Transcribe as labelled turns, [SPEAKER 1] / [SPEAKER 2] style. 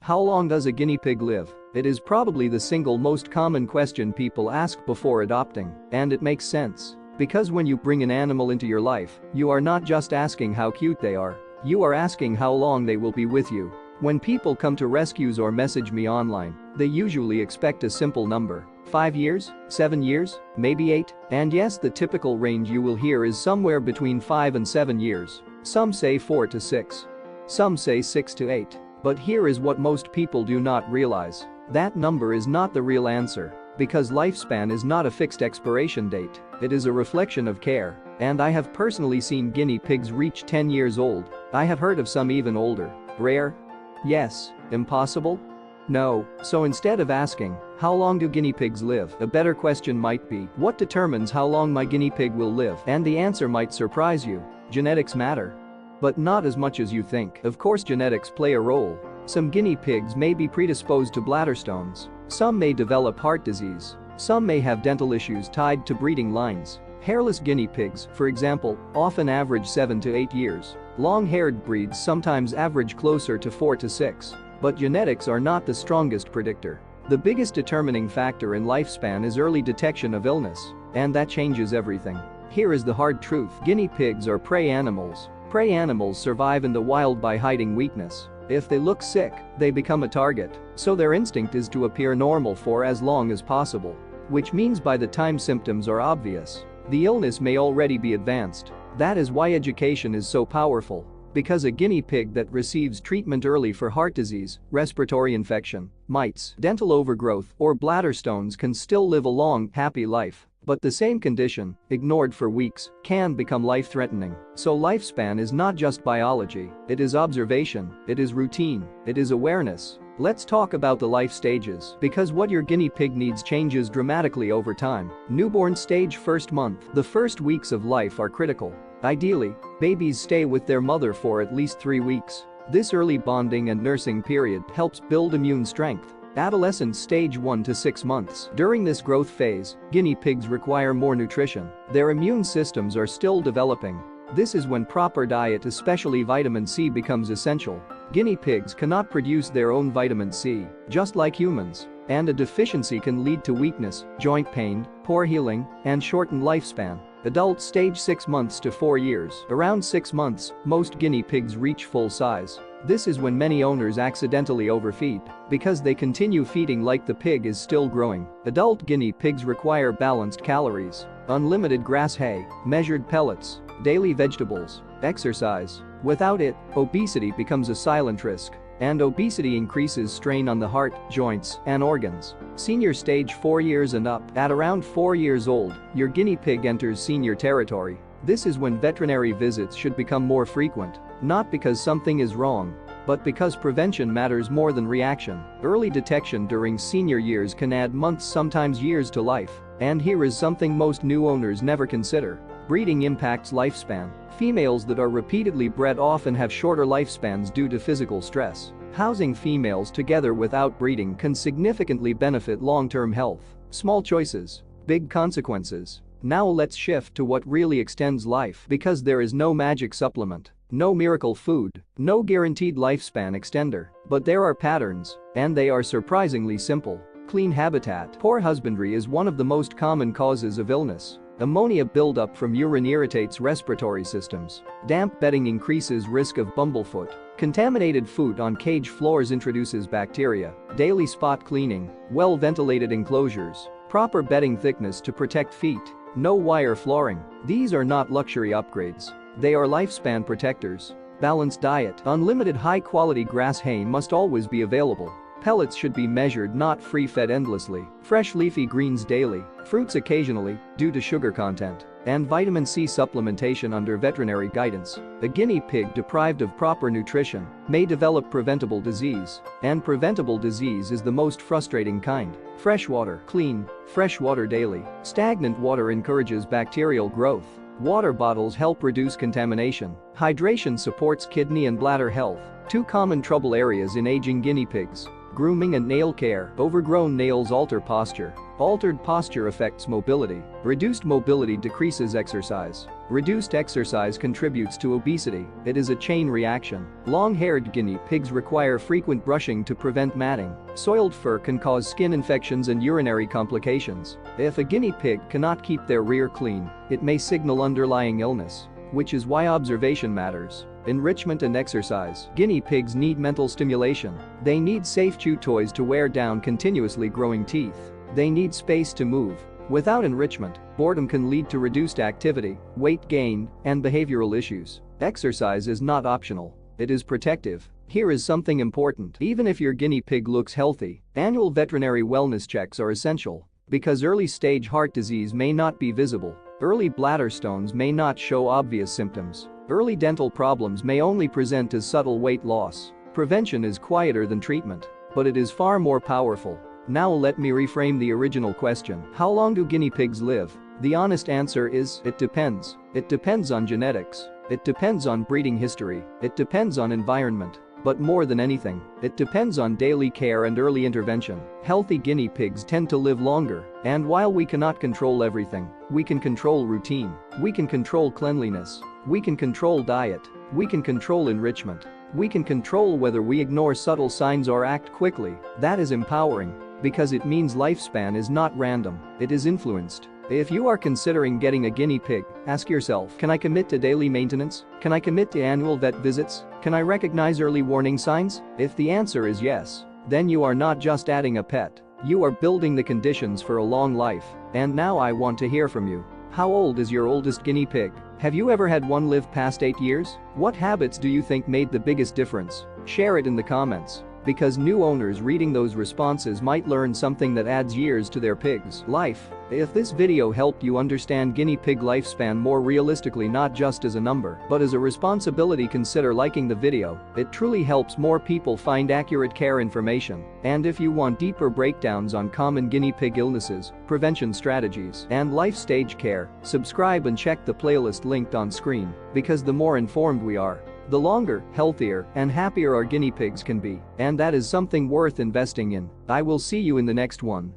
[SPEAKER 1] How long does a guinea pig live? It is probably the single most common question people ask before adopting, and it makes sense. Because when you bring an animal into your life, you are not just asking how cute they are. You are asking how long they will be with you. When people come to rescues or message me online, they usually expect a simple number. 5 years? 7 years? Maybe 8? And yes, the typical range you will hear is somewhere between 5 and 7 years. Some say 4 to 6. Some say 6 to 8. But here is what most people do not realize. That number is not the real answer. Because lifespan is not a fixed expiration date, it is a reflection of care. And I have personally seen guinea pigs reach 10 years old. I have heard of some even older. Rare? Yes. Impossible? No. So instead of asking, how long do guinea pigs live? A better question might be, what determines how long my guinea pig will live? And the answer might surprise you. Genetics matter. But not as much as you think. Of course, genetics play a role. Some guinea pigs may be predisposed to bladder stones. Some may develop heart disease. Some may have dental issues tied to breeding lines. Hairless guinea pigs, for example, often average 7 to 8 years. Long-haired breeds sometimes average closer to 4 to 6. But genetics are not the strongest predictor. The biggest determining factor in lifespan is early detection of illness. And that changes everything. Here is the hard truth. Guinea pigs are prey animals. Prey animals survive in the wild by hiding weakness. If they look sick, they become a target. So their instinct is to appear normal for as long as possible. Which means by the time symptoms are obvious, the illness may already be advanced. That is why education is so powerful. Because a guinea pig that receives treatment early for heart disease, respiratory infection, mites, dental overgrowth, or bladder stones can still live a long, happy life. But the same condition, ignored for weeks, can become life-threatening. So lifespan is not just biology, it is observation, it is routine, it is awareness. Let's talk about the life stages, because what your guinea pig needs changes dramatically over time. Newborn stage, first month. The first weeks of life are critical. Ideally, babies stay with their mother for at least 3 weeks. This early bonding and nursing period helps build immune strength. Adolescent stage 1 to 6 months. During this growth phase, guinea pigs require more nutrition. Their immune systems are still developing. This is when proper diet, especially vitamin C, becomes essential. Guinea pigs cannot produce their own vitamin C, just like humans. And a deficiency can lead to weakness, joint pain, poor healing, and shortened lifespan. Adult stage 6 months to 4 years. Around 6 months, most guinea pigs reach full size. This is when many owners accidentally overfeed because they continue feeding like the pig is still growing. Adult guinea pigs require balanced calories, unlimited grass hay, measured pellets, daily vegetables, exercise. Without it, obesity becomes a silent risk. And obesity increases strain on the heart, joints, and organs. Senior stage 4 years and up. At around 4 years old, your guinea pig enters senior territory. This is when veterinary visits should become more frequent. Not because something is wrong, but because prevention matters more than reaction. Early detection during senior years can add months, sometimes years to life. And here is something most new owners never consider. Breeding impacts lifespan. Females that are repeatedly bred often have shorter lifespans due to physical stress. Housing females together without breeding can significantly benefit long-term health. Small choices, big consequences. Now let's shift to what really extends life, because there is no magic supplement, no miracle food, no guaranteed lifespan extender. But there are patterns, and they are surprisingly simple. Clean habitat. Poor husbandry is one of the most common causes of illness. Ammonia buildup from urine irritates respiratory systems. Damp bedding increases risk of bumblefoot. Contaminated food on cage floors introduces bacteria. Daily spot cleaning. Well-ventilated enclosures. Proper bedding thickness to protect feet. No wire flooring. These are not luxury upgrades. They are lifespan protectors. Balanced diet. Unlimited high-quality grass hay must always be available. Pellets should be measured, not free-fed endlessly. Fresh leafy greens daily, fruits occasionally, due to sugar content, and vitamin C supplementation under veterinary guidance. A guinea pig deprived of proper nutrition may develop preventable disease, and preventable disease is the most frustrating kind. Fresh water. Clean, fresh water daily. Stagnant water encourages bacterial growth. Water bottles help reduce contamination. Hydration supports kidney and bladder health. 2 common trouble areas in aging guinea pigs. Grooming and nail care. Overgrown nails alter posture. Altered posture affects mobility. Reduced mobility decreases exercise. Reduced exercise contributes to obesity. It is a chain reaction. Long-haired guinea pigs require frequent brushing to prevent matting. Soiled fur can cause skin infections and urinary complications. If a guinea pig cannot keep their rear clean, it may signal underlying illness, which is why observation matters. Enrichment and exercise. Guinea pigs need mental stimulation. They need safe chew toys to wear down continuously growing teeth. They need space to move. Without enrichment, boredom can lead to reduced activity, weight gain, and behavioral issues. Exercise is not optional. It is protective. Here is something important. Even if your guinea pig looks healthy, annual veterinary wellness checks are essential. Because early-stage heart disease may not be visible, early bladder stones may not show obvious symptoms, early dental problems may only present as subtle weight loss. Prevention is quieter than treatment, but it is far more powerful. Now let me reframe the original question. How long do guinea pigs live? The honest answer is, it depends. It depends on genetics. It depends on breeding history. It depends on environment. But more than anything, it depends on daily care and early intervention. Healthy guinea pigs tend to live longer, and while we cannot control everything, we can control routine. We can control cleanliness. We can control diet. We can control enrichment. We can control whether we ignore subtle signs or act quickly. That is empowering. Because it means lifespan is not random, it is influenced. If you are considering getting a guinea pig, ask yourself, can I commit to daily maintenance? Can I commit to annual vet visits? Can I recognize early warning signs? If the answer is yes, then you are not just adding a pet, you are building the conditions for a long life. And now I want to hear from you. How old is your oldest guinea pig? Have you ever had one live past 8 years? What habits do you think made the biggest difference? Share it in the comments. Because new owners reading those responses might learn something that adds years to their pig's life. If this video helped you understand guinea pig lifespan more realistically, not just as a number, but as a responsibility, consider liking the video. It truly helps more people find accurate care information. And if you want deeper breakdowns on common guinea pig illnesses, prevention strategies, and life stage care, subscribe and check the playlist linked on screen. Because the more informed we are, the longer, healthier, and happier our guinea pigs can be. And that is something worth investing in. I will see you in the next one.